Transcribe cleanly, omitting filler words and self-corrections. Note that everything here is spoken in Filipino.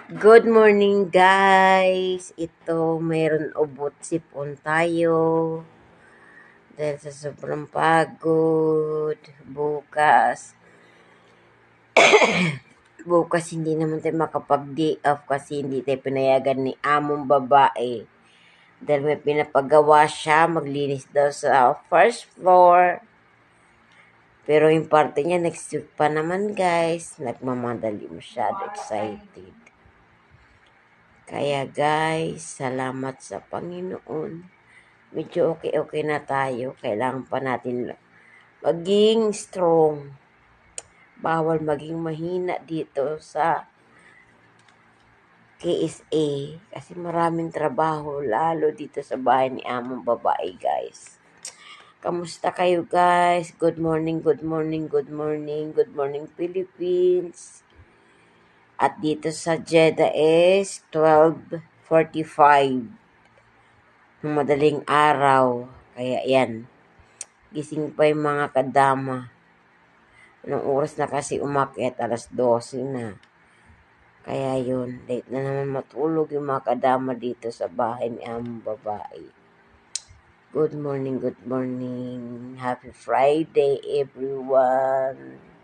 Good morning guys! Ito, mayroon ubot sipon tayo. Dahil sa sobrang pagod. Bukas hindi naman tayo makapag-day off kasi hindi tayo pinayagan ni among babae. Dahil may pinapagawa siya, maglinis daw sa first floor. Pero yung parte niya, next week pa naman guys. Nagmamadali masyado, excited. Kaya guys, salamat sa Panginoon. Medyo okay na tayo. Kailangan pa natin maging strong. Bawal maging mahina dito sa KSA. Kasi maraming trabaho, lalo dito sa bahay ni among babae guys. Kamusta kayo guys? Good morning, good morning, good morning, good morning Philippines. At dito sa Jeddah is 12:45 ng madaling araw. Kaya yan, gising pa yung mga kadama. Anong oras na kasi umakyat? 12:00 na. Kaya yun, late na naman matulog yung mga kadama dito sa bahay ni among babae. Good morning, good morning. Happy Friday everyone.